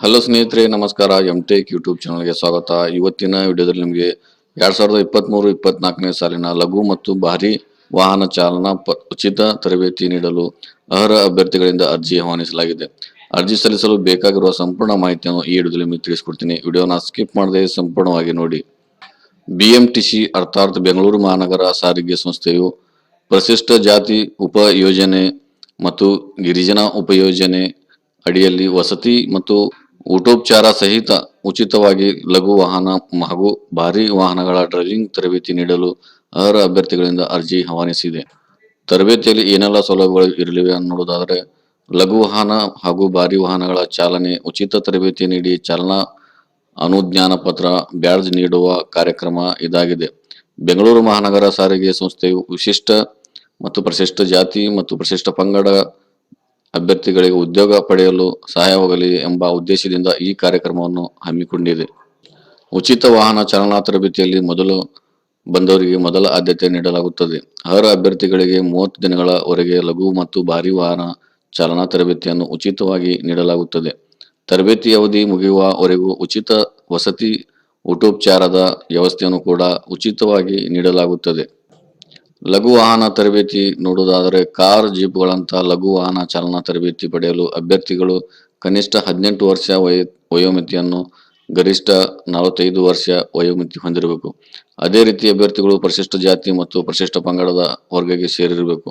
Hello ಸ್ನೇಹಿತರೆ, ನಮಸ್ಕಾರ. MTech YouTube ಚಾನಲ್ಗೆ ಸ್ವಾಗತ. ಇವತ್ತಿನ ವಿಡಿಯೋದಲ್ಲಿ ನಿಮಗೆ 2023-24ನೇ ಸಾಲಿನ ಲಘು ಮತ್ತು ಭಾರಿ ವಾಹನ ಚಾಲನಾ ಉಚಿತ ತರಬೇತಿ ನೀಡಲು ಅರ್ಹ ಅಭ್ಯರ್ಥಿಗಳಿಂದ ಅರ್ಜಿ ಆಹ್ವಾನಿಸಲಾಗಿದೆ. ಅರ್ಜಿ ಸಲ್ಲಿಸಲು ಬೇಕಾಗಿರುವ ಸಂಪೂರ್ಣ ಮಾಹಿತಿಯನ್ನು ಈ ವಿಡಿಯೋದಲ್ಲಿ ನಿಮಗೆ ತಿಳಿಸಿಕೊಡ್ತೀನಿ. ವಿಡಿಯೋನ ಸ್ಕಿಪ್ ಮಾಡದೆ ಸಂಪೂರ್ಣವಾಗಿ ನೋಡಿ. BMTC ಅರ್ಥಾತ್ ಬೆಂಗಳೂರು ಮಹಾನಗರ ಸಾರಿಗೆ ಸಂಸ್ಥೆಯು ಪರಿಶಿಷ್ಟ ಜಾತಿ ಉಪ ಯೋಜನೆ ಮತ್ತು ಗಿರಿಜನ ಉಪಯೋಜನೆ ಅಡಿಯಲ್ಲಿ ವಸತಿ ಮತ್ತು ಊಟೋಪಚಾರ ಸಹಿತ ಉಚಿತವಾಗಿ ಲಘು ವಾಹನ ಹಾಗೂ ಭಾರಿ ವಾಹನಗಳ ಡ್ರೈವಿಂಗ್ ತರಬೇತಿ ನೀಡಲು ಅರ್ಹ ಅಭ್ಯರ್ಥಿಗಳಿಂದ ಅರ್ಜಿ ಆಹ್ವಾನಿಸಿದೆ. ತರಬೇತಿಯಲ್ಲಿ ಏನೆಲ್ಲ ಸೌಲಭ್ಯಗಳು ಇರಲಿವೆ ಅನ್ನೋದಾದರೆ, ಲಘು ವಾಹನ ಹಾಗೂ ಭಾರಿ ವಾಹನಗಳ ಚಾಲನೆ ಉಚಿತ ತರಬೇತಿ ನೀಡಿ ಚಾಲನಾ ಅನುಜ್ಞಾನ ಪತ್ರ ಬ್ಯಾಡ್ಜ್ ನೀಡುವ ಕಾರ್ಯಕ್ರಮ ಇದಾಗಿದೆ. ಬೆಂಗಳೂರು ಮಹಾನಗರ ಸಾರಿಗೆ ಸಂಸ್ಥೆಯು ವಿಶಿಷ್ಟ ಮತ್ತು ಪರಿಶಿಷ್ಟ ಜಾತಿ ಮತ್ತು ಪರಿಶಿಷ್ಟ ಪಂಗಡ ಅಭ್ಯರ್ಥಿಗಳಿಗೆ ಉದ್ಯೋಗ ಪಡೆಯಲು ಸಹಾಯವಾಗಲಿದೆ ಎಂಬ ಉದ್ದೇಶದಿಂದ ಈ ಕಾರ್ಯಕ್ರಮವನ್ನು ಹಮ್ಮಿಕೊಂಡಿದೆ. ಉಚಿತ ವಾಹನ ಚಾಲನಾ ತರಬೇತಿಯಲ್ಲಿ ಮೊದಲು ಬಂದವರಿಗೆ ಮೊದಲ ಆದ್ಯತೆ ನೀಡಲಾಗುತ್ತದೆ. ಅರ್ಹ ಅಭ್ಯರ್ಥಿಗಳಿಗೆ 30 ದಿನಗಳ ವರೆಗೆ ಲಘು ಮತ್ತು ಭಾರಿ ವಾಹನ ಚಾಲನಾ ತರಬೇತಿಯನ್ನು ಉಚಿತವಾಗಿ ನೀಡಲಾಗುತ್ತದೆ. ತರಬೇತಿ ಅವಧಿ ಮುಗಿಯುವವರೆಗೂ ಉಚಿತ ವಸತಿ ಊಟೋಪಚಾರದ ವ್ಯವಸ್ಥೆಯನ್ನು ಕೂಡ ಉಚಿತವಾಗಿ ನೀಡಲಾಗುತ್ತದೆ. ಲಘು ವಾಹನ ತರಬೇತಿ ನೋಡುವುದಾದರೆ, ಕಾರ್, ಜೀಪ್ಗಳಂತಹ ಲಘು ವಾಹನ ಚಾಲನಾ ತರಬೇತಿ ಪಡೆಯಲು ಅಭ್ಯರ್ಥಿಗಳು ಕನಿಷ್ಠ 18 ವರ್ಷ ವಯೋಮಿತಿಯನ್ನು ಗರಿಷ್ಠ 45 ವರ್ಷ ವಯೋಮಿತಿ ಹೊಂದಿರಬೇಕು. ಅದೇ ರೀತಿ ಅಭ್ಯರ್ಥಿಗಳು ಪರಿಶಿಷ್ಟ ಜಾತಿ ಮತ್ತು ಪರಿಶಿಷ್ಟ ಪಂಗಡದ ವರ್ಗಕ್ಕೆ ಸೇರಿರಬೇಕು.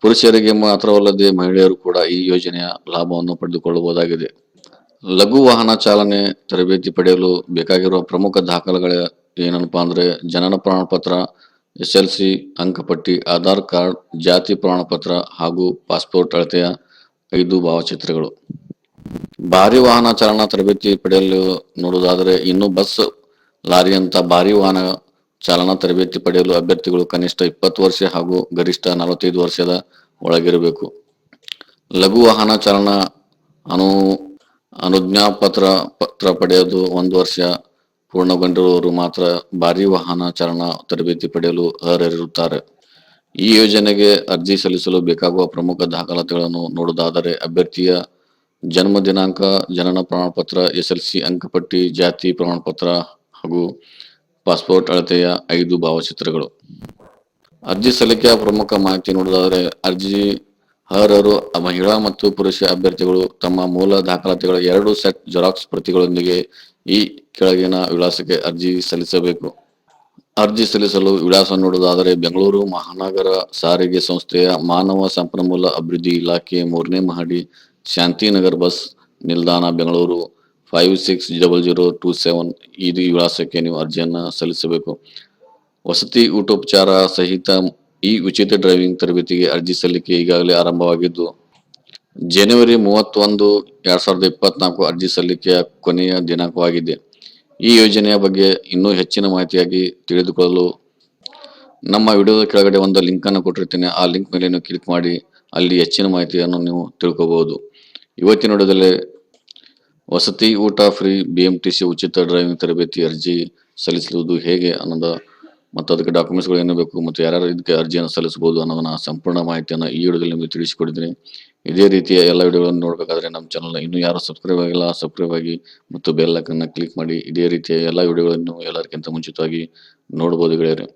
ಪುರುಷರಿಗೆ ಮಾತ್ರವಲ್ಲದೆ ಮಹಿಳೆಯರು ಕೂಡ ಈ ಯೋಜನೆಯ ಲಾಭವನ್ನು ಪಡೆದುಕೊಳ್ಳಬಹುದಾಗಿದೆ. ಲಘು ವಾಹನ ಚಾಲನೆ ತರಬೇತಿ ಪಡೆಯಲು ಬೇಕಾಗಿರುವ ಪ್ರಮುಖ ದಾಖಲೆಗಳು ಏನಪ್ಪಾ ಅಂದ್ರೆ, ಜನನ ಪ್ರಮಾಣ ಪತ್ರ, SLC ಅಂಕಪಟ್ಟಿ, ಆಧಾರ್ ಕಾರ್ಡ್, ಜಾತಿ ಪ್ರಮಾಣ ಪತ್ರ ಹಾಗೂ ಪಾಸ್ಪೋರ್ಟ್ ಅಳತೆಯ 5 ಭಾವಚಿತ್ರಗಳು. ಭಾರಿ ವಾಹನ ಚಾಲನಾ ತರಬೇತಿ ಪಡೆಯಲು ನೋಡುವುದಾದರೆ, ಇನ್ನು ಬಸ್, ಲಾರಿಯಂತ ಭಾರಿ ವಾಹನ ಚಾಲನಾ ತರಬೇತಿ ಪಡೆಯಲು ಅಭ್ಯರ್ಥಿಗಳು ಕನಿಷ್ಠ 20 ವರ್ಷ ಹಾಗೂ ಗರಿಷ್ಠ 45 ವರ್ಷದ ಒಳಗಿರಬೇಕು. ಲಘು ವಾಹನ ಚಾಲನಾ ಅನುಜ್ಞಾಪತ್ರ ಪಡೆಯಲು 1 ವರ್ಷ ಪೂರ್ಣಗೊಂಡಿರುವವರು ಮಾತ್ರ ಭಾರಿ ವಾಹನ ಚಾಲನಾ ತರಬೇತಿ ಪಡೆಯಲು ಅರ್ಹರಿರುತ್ತಾರೆ. ಈ ಯೋಜನೆಗೆ ಅರ್ಜಿ ಸಲ್ಲಿಸಲು ಬೇಕಾಗುವ ಪ್ರಮುಖ ದಾಖಲಾತಿಗಳನ್ನು ನೋಡುವುದಾದರೆ, ಅಭ್ಯರ್ಥಿಯ ಜನ್ಮ ದಿನಾಂಕ, ಜನನ ಪ್ರಮಾಣ ಪತ್ರ, SLC ಅಂಕಪಟ್ಟಿ, ಜಾತಿ ಪ್ರಮಾಣ ಪತ್ರ ಹಾಗೂ ಪಾಸ್ಪೋರ್ಟ್ ಅಳತೆಯ 5 ಭಾವಚಿತ್ರಗಳು. ಅರ್ಜಿ ಸಲ್ಲಿಕೆಯ ಪ್ರಮುಖ ಮಾಹಿತಿ ನೋಡುವುದಾದರೆ, ಅರ್ಜಿ ಅರ್ಹರು ಮಹಿಳಾ ಮತ್ತು ಪುರುಷ ಅಭ್ಯರ್ಥಿಗಳು ತಮ್ಮ ಮೂಲ ದಾಖಲಾತಿಗಳ 2 ಸೆಟ್ ಜೆರಾಕ್ಸ್ ಪ್ರತಿಗಳೊಂದಿಗೆ ಈ ಕೆಳಗಿನ ವಿಳಾಸಕ್ಕೆ ಅರ್ಜಿ ಸಲ್ಲಿಸಬೇಕು. ಅರ್ಜಿ ಸಲ್ಲಿಸಲು ವಿಳಾಸ ನೋಡುವುದಾದರೆ, ಬೆಂಗಳೂರು ಮಹಾನಗರ ಸಾರಿಗೆ ಸಂಸ್ಥೆಯ ಮಾನವ ಸಂಪನ್ಮೂಲ ಅಭಿವೃದ್ಧಿ ಇಲಾಖೆ, 3ನೇ ಮಹಡಿ, ಶಾಂತಿನಗರ್ ಬಸ್ ನಿಲ್ದಾಣ, ಬೆಂಗಳೂರು 560027. ಈ ವಿಳಾಸಕ್ಕೆ ನೀವು ಅರ್ಜಿಯನ್ನ ಸಲ್ಲಿಸಬೇಕು. ವಸತಿ ಊಟೋಪಚಾರ ಸಹಿತ ಈ ಉಚಿತ ಡ್ರೈವಿಂಗ್ ತರಬೇತಿಗೆ ಅರ್ಜಿ ಸಲ್ಲಿಕೆ ಈಗಾಗಲೇ ಆರಂಭವಾಗಿದ್ದು, ಜನವರಿ 31, 2024 ಅರ್ಜಿ ಸಲ್ಲಿಕೆಯ ಕೊನೆಯ ದಿನಾಂಕವಾಗಿದೆ. ಈ ಯೋಜನೆಯ ಬಗ್ಗೆ ಇನ್ನೂ ಹೆಚ್ಚಿನ ಮಾಹಿತಿಯಾಗಿ ತಿಳಿದುಕೊಳ್ಳಲು ನಮ್ಮ ವಿಡಿಯೋದ ಕೆಳಗಡೆ ಒಂದು ಲಿಂಕ್ ಅನ್ನು ಕೊಟ್ಟಿರ್ತೀನಿ. ಆ ಲಿಂಕ್ ಮೇಲೆ ನೀವು ಕ್ಲಿಕ್ ಮಾಡಿ ಅಲ್ಲಿ ಹೆಚ್ಚಿನ ಮಾಹಿತಿಯನ್ನು ನೀವು ತಿಳ್ಕೋಬಹುದು. ಇವತ್ತಿನ ವಿಡಿಯೋದಲ್ಲಿ ವಸತಿ ಊಟ ಫ್ರೀ BMTC ಉಚಿತ ಡ್ರೈವಿಂಗ್ ತರಬೇತಿ ಅರ್ಜಿ ಸಲ್ಲಿಸುವುದು ಹೇಗೆ ಅನ್ನೋದು ಮತ್ತು ಅದಕ್ಕೆ ಡಾಕ್ಯುಮೆಂಟ್ಸ್ಗಳು ಏನು ಬೇಕು ಮತ್ತು ಯಾರ್ಯಾರು ಇದಕ್ಕೆ ಅರ್ಜಿಯನ್ನು ಸಲ್ಲಿಸಬಹುದು ಅನ್ನೋದನ್ನ ಸಂಪೂರ್ಣ ಮಾಹಿತಿಯನ್ನು ಈ ವಿಡಿಯೋದಲ್ಲಿ ನಿಮಗೆ ತಿಳಿಸಿಕೊಟ್ಟಿದ್ದೀನಿ. ಇದೇ ರೀತಿಯ ಎಲ್ಲ ವಿಡಿಯೋಗಳನ್ನು ನೋಡಬೇಕಾದ್ರೆ ನಮ್ಮ ಚಾನಲ್ನ ಇನ್ನೂ ಯಾರು ಸಬ್ಸ್ಕ್ರೈಬ್ ಆಗಿಲ್ಲ, ಸಬ್ಸ್ಕ್ರೈಬ್ ಆಗಿ ಮತ್ತು ಬೆಲ್ ಐಕಾನ್ನ ಕ್ಲಿಕ್ ಮಾಡಿ. ಇದೇ ರೀತಿಯ ಎಲ್ಲ ವಿಡಿಯೋಗಳನ್ನು ಎಲ್ಲರಿಗಿಂತ ಮುಂಚಿತವಾಗಿ ನೋಡಬಹುದು ಗೆಳೆಯರೆ.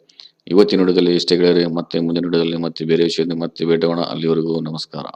ಇವತ್ತಿನ ವಿಡಿಯೋದಲ್ಲಿ ಇಷ್ಟೇ ಗೆಳೆಯರೆ. ಮತ್ತೆ ಮುಂದಿನ ವಿಡಿಯೋದಲ್ಲಿ ಮತ್ತೆ ಬೇರೆ ವಿಷಯದಿಂದ ಮತ್ತೆ ಭೇಟಿಯಾಗೋಣ. ಅಲ್ಲಿವರೆಗೂ ನಮಸ್ಕಾರ.